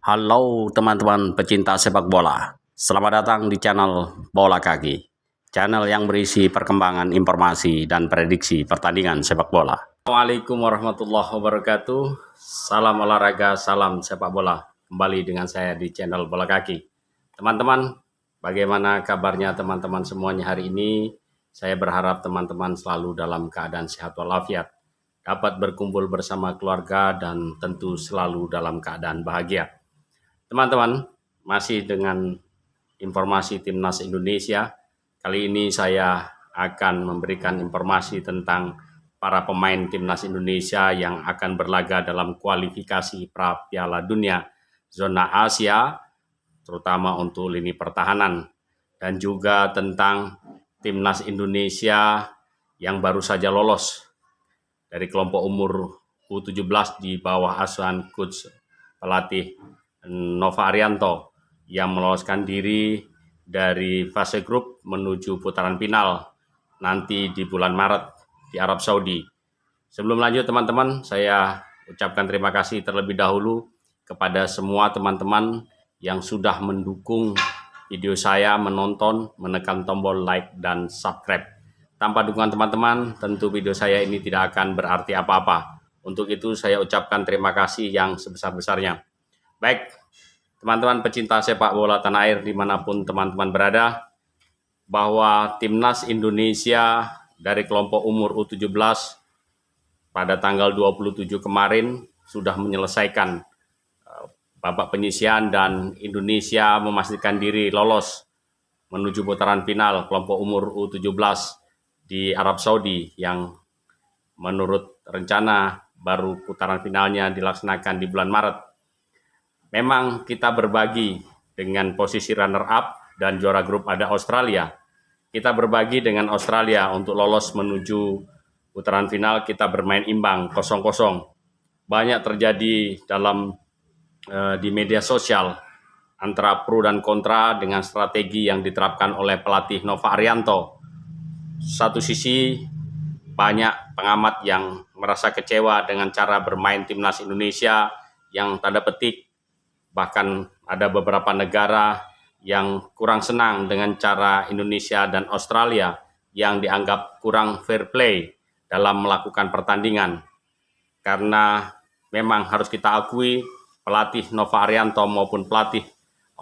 Halo teman-teman pecinta sepak bola, selamat datang di channel Bola Kaki, channel yang berisi perkembangan informasi dan prediksi pertandingan sepak bola. Assalamualaikum warahmatullahi wabarakatuh, salam olahraga, salam sepak bola, kembali dengan saya di channel Bola Kaki. Teman-teman, bagaimana kabarnya teman-teman semuanya hari ini? Saya berharap teman-teman selalu dalam keadaan sehat walafiat, dapat berkumpul bersama keluarga dan tentu selalu dalam keadaan bahagia. Teman-teman, masih dengan informasi Timnas Indonesia. Kali ini saya akan memberikan informasi tentang para pemain Timnas Indonesia yang akan berlaga dalam kualifikasi pra Piala Dunia zona Asia, terutama untuk lini pertahanan, dan juga tentang Timnas Indonesia yang baru saja lolos dari kelompok umur U17 di bawah asuhan coach pelatih Nova Arianto yang meloloskan diri dari fase grup menuju putaran final nanti di bulan Maret di Arab Saudi. Sebelum lanjut teman-teman, saya ucapkan terima kasih terlebih dahulu kepada semua teman-teman yang sudah mendukung video saya, menonton, menekan tombol like dan subscribe. Tanpa dukungan teman-teman, tentu video saya ini tidak akan berarti apa-apa. Untuk itu saya ucapkan terima kasih yang sebesar-besarnya. Baik, teman-teman pecinta sepak bola tanah air dimanapun teman-teman berada, bahwa Timnas Indonesia dari kelompok umur U17 pada tanggal 27 kemarin sudah menyelesaikan babak penyisihan dan Indonesia memastikan diri lolos menuju putaran final kelompok umur U17 di Arab Saudi yang menurut rencana baru putaran finalnya dilaksanakan di bulan Maret. Memang kita berbagi dengan posisi runner-up dan juara grup ada Australia. Kita berbagi dengan Australia untuk lolos menuju putaran final, kita bermain imbang 0-0. Banyak terjadi di media sosial antara pro dan kontra dengan strategi yang diterapkan oleh pelatih Nova Arianto. Satu sisi banyak pengamat yang merasa kecewa dengan cara bermain Timnas Indonesia yang tanda petik, bahkan ada beberapa negara yang kurang senang dengan cara Indonesia dan Australia yang dianggap kurang fair play dalam melakukan pertandingan. Karena memang harus kita akui pelatih Nova Arianto maupun pelatih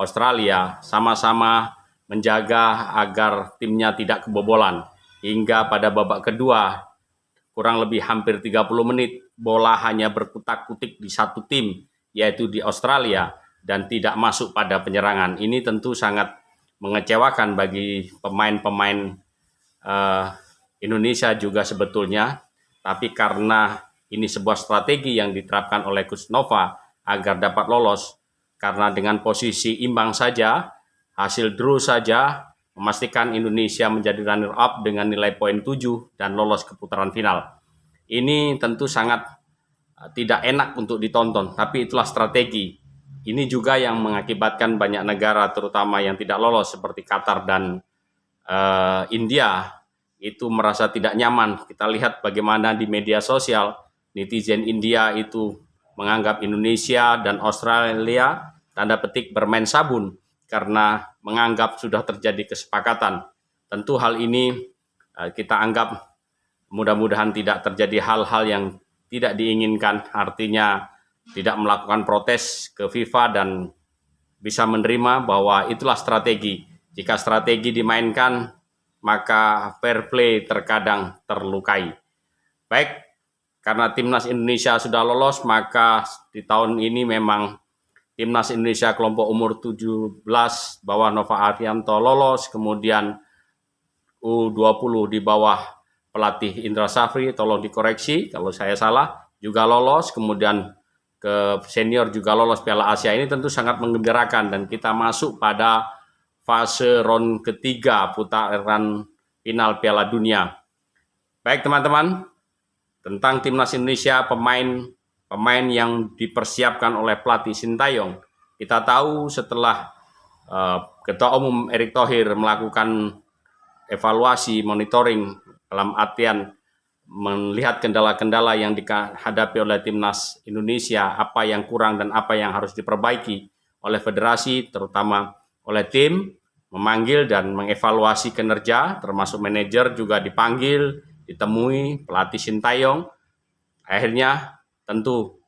Australia sama-sama menjaga agar timnya tidak kebobolan. Hingga pada babak kedua, kurang lebih hampir 30 menit, bola hanya berkutak-kutik di satu tim, yaitu di Australia, dan tidak masuk pada penyerangan. Ini tentu sangat mengecewakan bagi pemain-pemain Indonesia juga sebetulnya, tapi karena ini sebuah strategi yang diterapkan oleh Coach Nova agar dapat lolos, karena dengan posisi imbang saja, hasil draw saja, memastikan Indonesia menjadi runner-up dengan nilai poin 7 dan lolos ke putaran final. Ini tentu sangat tidak enak untuk ditonton, tapi itulah strategi. Ini juga yang mengakibatkan banyak negara terutama yang tidak lolos seperti Qatar dan India itu merasa tidak nyaman. Kita lihat bagaimana di media sosial netizen India itu menganggap Indonesia dan Australia tanda petik bermain sabun karena menganggap sudah terjadi kesepakatan. Tentu hal ini kita anggap mudah-mudahan tidak terjadi hal-hal yang tidak diinginkan, artinya tidak melakukan protes ke FIFA dan bisa menerima bahwa itulah strategi. Jika strategi dimainkan, maka fair play terkadang terlukai. Baik, karena Timnas Indonesia sudah lolos, maka di tahun ini memang Timnas Indonesia kelompok umur 17 bawah Nova Arianto lolos, kemudian U20 di bawah pelatih Indra Safri, tolong dikoreksi kalau saya salah, juga lolos, kemudian ke senior juga lolos Piala Asia. Ini tentu sangat menggembirakan dan kita masuk pada fase round ketiga putaran final Piala Dunia. Baik teman-teman, tentang Timnas Indonesia, pemain yang dipersiapkan oleh pelatih Sintayong. Kita tahu setelah Ketua Umum Erick Thohir melakukan evaluasi, monitoring dalam artian melihat kendala-kendala yang dihadapi oleh Timnas Indonesia, apa yang kurang dan apa yang harus diperbaiki. oleh federasi, terutama oleh tim, memanggil dan mengevaluasi kinerja, termasuk manajer juga dipanggil, ditemui, pelatih Sintayong. Akhirnya tentu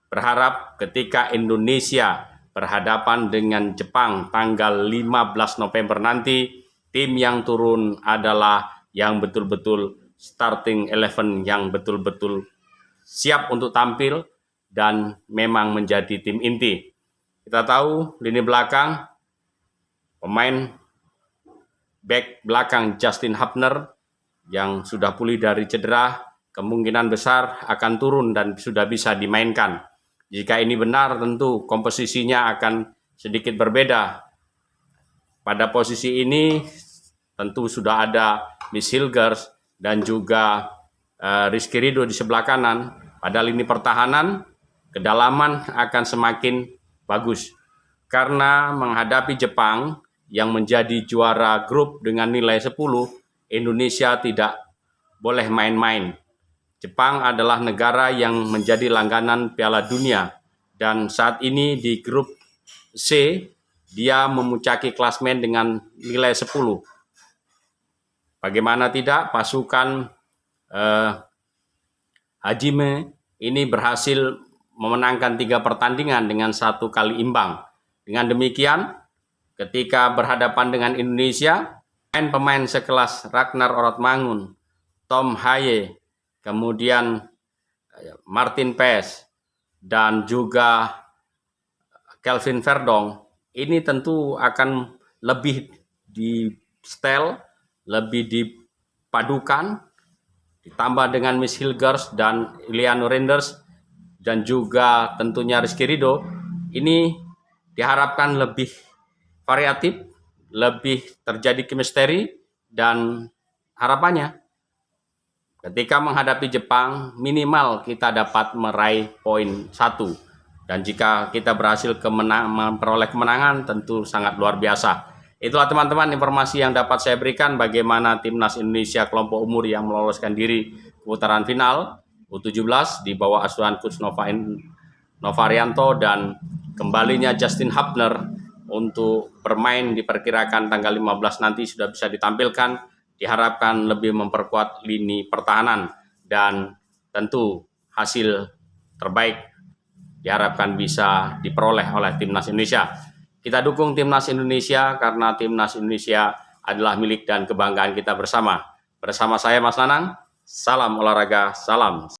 berharap ketika Indonesia berhadapan dengan Jepang tanggal 15 November nanti, tim yang turun adalah yang betul-betul starting 11 yang betul-betul siap untuk tampil dan memang menjadi tim inti. Kita tahu lini belakang, pemain back belakang Justin Hubner yang sudah pulih dari cedera, kemungkinan besar akan turun dan sudah bisa dimainkan. Jika ini benar, tentu komposisinya akan sedikit berbeda. Pada posisi ini tentu sudah ada Miss Hilgers dan juga Rizky Ridho di sebelah kanan. Pada lini pertahanan, kedalaman akan semakin bagus. Karena menghadapi Jepang yang menjadi juara grup dengan nilai 10, Indonesia tidak boleh main-main. Jepang adalah negara yang menjadi langganan Piala Dunia dan saat ini di grup C dia memuncaki klasmen dengan nilai 10. Bagaimana tidak, pasukan Hajime ini berhasil memenangkan 3 pertandingan dengan 1 kali imbang. Dengan demikian, ketika berhadapan dengan Indonesia, pemain sekelas Ragnar Orotmangun, Tom Haye, kemudian Martin Paes, dan juga Kelvin Verdong, ini tentu akan lebih di setel, lebih dipadukan, ditambah dengan Miss Hilgers dan Iliano Renders, dan juga tentunya Rizky Ridho, ini diharapkan lebih variatif, lebih terjadi chemistry, dan harapannya ketika menghadapi Jepang minimal kita dapat meraih poin 1. Dan jika kita berhasil memperoleh kemenangan tentu sangat luar biasa. Itulah teman-teman informasi yang dapat saya berikan bagaimana Timnas Indonesia kelompok umur yang meloloskan diri ke putaran final U17 di bawah asuhan Coach Novarianto dan kembalinya Justin Hubner untuk bermain diperkirakan tanggal 15 nanti sudah bisa ditampilkan, diharapkan lebih memperkuat lini pertahanan dan tentu hasil terbaik diharapkan bisa diperoleh oleh Timnas Indonesia. Kita dukung Timnas Indonesia karena Timnas Indonesia adalah milik dan kebanggaan kita bersama. Bersama saya Mas Nanang, salam olahraga, salam.